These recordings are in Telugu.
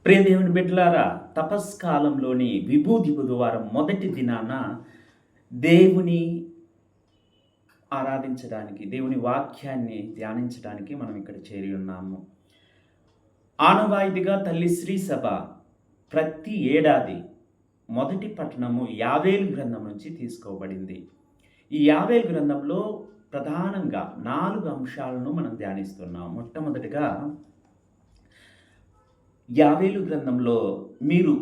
ప్రియ దేవుని బిడ్డలారా, తపస్కాలంలోని విభూది బుధవారం మొదటి దినాన దేవుని ఆరాధించడానికి, దేవుని వాక్యాన్ని ధ్యానించడానికి మనం ఇక్కడ చేరి ఉన్నాము. ఆనవాయితీగా తల్లి శ్రీ సభ ప్రతి ఏడాది మొదటి పట్టణము యావేలు గ్రంథం నుంచి తీసుకోబడింది. ఈ యావేలు గ్రంథంలో ప్రధానంగా 4 అంశాలను మనం ధ్యానిస్తున్నాం. మొట్టమొదటిగా యావేలు గ్రంథంలో మీరు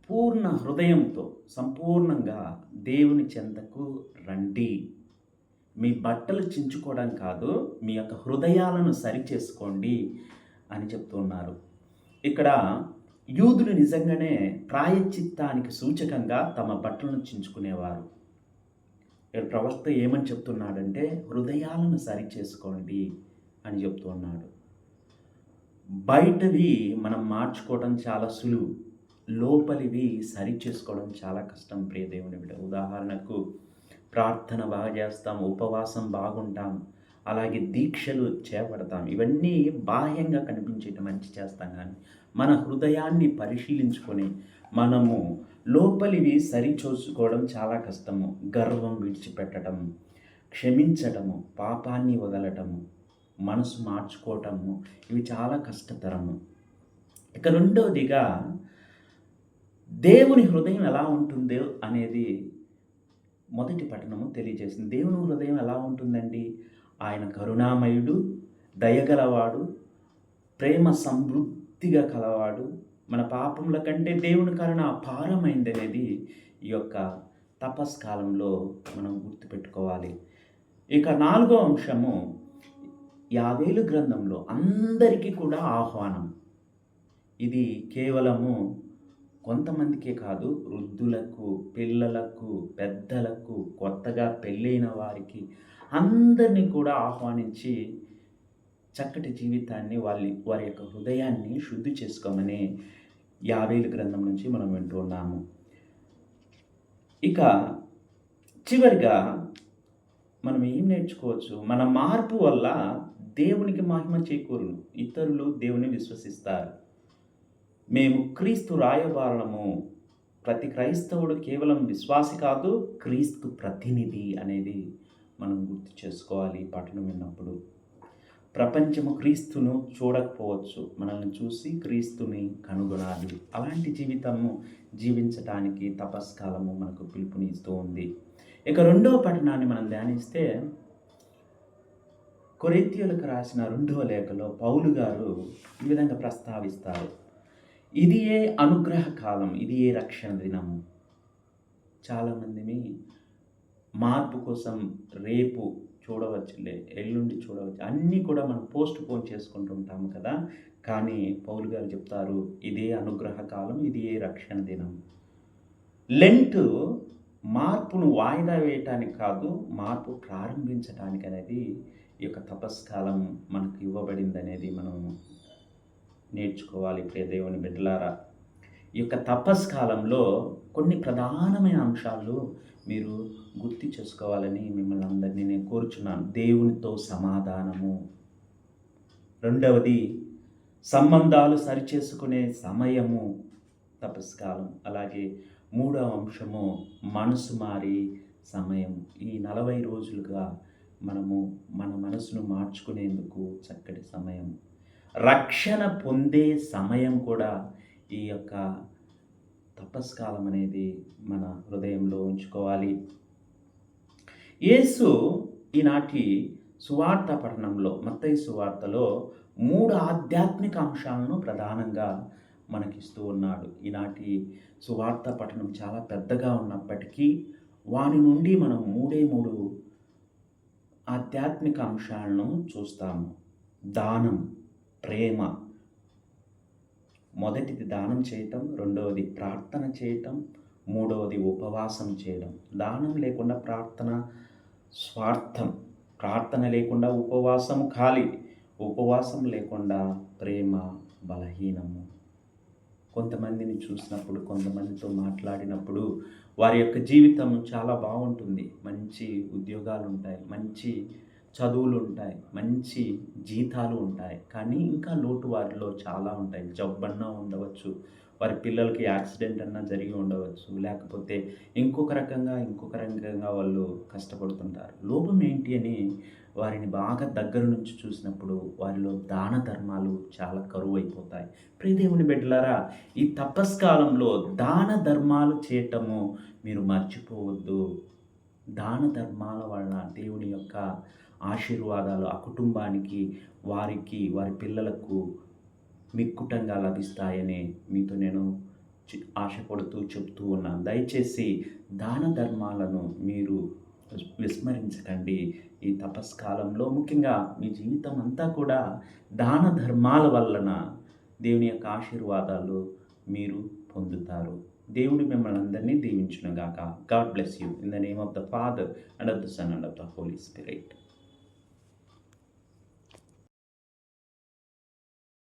పూర్ణ హృదయంతో సంపూర్ణంగా దేవుని చెంతకు రండి. మీ బట్టలు చించుకోవడం కాదు, మీ యొక్క హృదయాలను సరిచేసుకోండి అని చెప్తున్నారు. ఇక్కడ యూదులు నిజంగానే ప్రాయశ్చిత్తానికి సూచకంగా తమ బట్టలను చించుకునేవారు. ఇక్కడ ప్రవక్త ఏమని చెప్తున్నాడంటే హృదయాలను సరిచేసుకోండి అని చెప్తున్నాడు. బయటవి మనం మార్చుకోవడం చాలా సులువు, లోపలివి సరి చేసుకోవడం చాలా కష్టం. ప్రియ దేవుని బిడ్డ, ఉదాహరణకు ప్రార్థన బాగా చేస్తాం, ఉపవాసం బాగుంటాం, అలాగే దీక్షలు చేపడతాం. ఇవన్నీ బాహ్యంగా కనిపించేటి మంచి చేస్తాం, కానీ మన హృదయాన్ని పరిశీలించుకొని మనము లోపలివి సరిచూసుకోవడం చాలా కష్టము. గర్వం విడిచిపెట్టడం, క్షమించటము, పాపాన్ని వదలటము, మనసు మార్చుకోవటము, ఇవి చాలా కష్టతరము. ఇక రెండవదిగా దేవుని హృదయం ఎలా ఉంటుందో అనేది మొదటి పట్టణము తెలియజేసింది. దేవుని హృదయం ఎలా ఉంటుందండి? ఆయన కరుణామయుడు, దయగలవాడు, ప్రేమ సమృద్ధిగా కలవాడు. మన పాపముల కంటే దేవుని కరుణ అపారమైంది అనేది ఈ యొక్క తపస్కాలంలో మనం గుర్తుపెట్టుకోవాలి. ఇక 4వ అంశము, యావేలు గ్రంథంలో అందరికీ కూడా ఆహ్వానం. ఇది కేవలము కొంతమందికే కాదు, వృద్ధులకు, పిల్లలకు, పెద్దలకు, కొత్తగా పెళ్ళైన వారికి అందరినీ కూడా ఆహ్వానించి చక్కటి జీవితాన్ని వారి యొక్క హృదయాన్ని శుద్ధి చేసుకోమని యావేలు గ్రంథం నుంచి మనం వింటూ ఉన్నాము. ఇక చివరిగా మనం ఏం నేర్చుకోవచ్చు? మన మార్పు వల్ల దేవునికి మహిమ చేకూరును, ఇతరులు దేవుని విశ్వసిస్తారు. మేము క్రీస్తు రాయబారులము. ప్రతి క్రైస్తవుడు కేవలం విశ్వాసి కాదు, క్రీస్తు ప్రతినిధి అనేది మనం గుర్తు చేసుకోవాలి. పట్టణం విన్నప్పుడు ప్రపంచము క్రీస్తును చూడకపోవచ్చు, మనల్ని చూసి క్రీస్తుని కనుగొనాలి. అలాంటి జీవితము జీవించటానికి తపస్కాలము మనకు పిలుపునిస్తూ ఉంది. ఇక 2వ పట్టణాన్ని మనం ధ్యానిస్తే కొరింథీయులకు రాసిన 2వ లేఖలో పౌలు గారు ఈ విధంగా ప్రస్తావిస్తారు. ఇది ఏ అనుగ్రహ కాలం, ఇది ఏ రక్షణ దినము. చాలామందిని మార్పు కోసం రేపు చూడవచ్చులే, ఎల్లుండి చూడవచ్చు, అన్నీ కూడా మనం పోస్ట్ పోన్ చేసుకుంటుంటాము కదా. కానీ పౌలు గారు చెప్తారు, ఇదే అనుగ్రహ కాలం, ఇది ఏ రక్షణ దినం. లెంట్ మార్పును వాయిదా వేయటానికి కాదు, మార్పు ప్రారంభించడానికి అనేది ఈ యొక్క తపస్కాలం మనకు ఇవ్వబడింది అనేది మనం నేర్చుకోవాలి. ప్రియ దేవుని బిడ్డలారా, ఈ యొక్క తపస్కాలంలో కొన్ని ప్రధానమైన అంశాలు మీరు గుర్తు చేసుకోవాలని మిమ్మల్ని అందరినీ నేను కోరుచున్నాను. దేవునితో సమాధానము, రెండవది సంబంధాలు సరిచేసుకునే సమయము తపస్కాలం, అలాగే 3వ అంశము మనసు మారి సమయం. ఈ 40 రోజులుగా మనము మన మనసును మార్చుకునేందుకు చక్కటి సమయం, రక్షణ పొందే సమయం కూడా ఈ యొక్క తపస్కాలం అనేది మన హృదయంలో ఉంచుకోవాలి. యేసు ఈనాటి సువార్త పఠనంలో, మత్తయి సువార్తలో 3 ఆధ్యాత్మిక అంశాలను ప్రధానంగా మనకిస్తూ ఉన్నాడు. ఈనాటి సువార్త పఠనం చాలా పెద్దగా ఉన్నప్పటికీ వాని నుండి మనం 3 ఆధ్యాత్మిక అంశాలను చూస్తాము. దానం, ప్రేమ. మొదటిది దానం చేయటం, రెండవది ప్రార్థన చేయటం, 3వది ఉపవాసం చేయడం. దానం లేకుండా ప్రార్థన స్వార్థం, ప్రార్థన లేకుండా ఉపవాసం ఖాళీ, ఉపవాసం లేకుండా ప్రేమ బలహీనము. కొంతమందిని చూసినప్పుడు, కొంతమందితో మాట్లాడినప్పుడు వారి యొక్క జీవితం చాలా బాగుంటుంది, మంచి ఉద్యోగాలు ఉంటాయి, మంచి చదువులుంటాయి, మంచి జీతాలు ఉంటాయి. కానీ ఇంకా లోటు వారిలో చాలా ఉంటాయి. జబ్బన్నా ఉండవచ్చు, వారి పిల్లలకి యాక్సిడెంట్ అన్నా జరిగి ఉండవచ్చు. లేకపోతే ఇంకొక రకంగా వాళ్ళు కష్టపడుతుంటారు. లోపం ఏంటి అని వారిని బాగా దగ్గర నుంచి చూసినప్పుడు వారిలో దాన ధర్మాలు చాలా కరువైపోతాయి. ప్రియ దేవుని బిడ్డలారా, ఈ తపస్కాలంలో దాన ధర్మాలు చేయటము మీరు మర్చిపోవద్దు. దాన ధర్మాల వలన దేవుని యొక్క ఆశీర్వాదాలు ఆ కుటుంబానికి, వారి పిల్లలకు మిక్కుటంగా లభిస్తాయని మీతో నేను ఆశపడుతూ చెప్తూ ఉన్నాను. దయచేసి దాన ధర్మాలను మీరు విస్మరించకండి. ఈ తపస్కాలంలో ముఖ్యంగా మీ జీవితం అంతా కూడా దాన ధర్మాల వలన దేవుని యొక్క ఆశీర్వాదాలు మీరు పొందుతారు. దేవుడు మిమ్మల్ని అందరినీ దీవించునుగాక. God bless you. In the name of the father and of the son and of the holy spirit.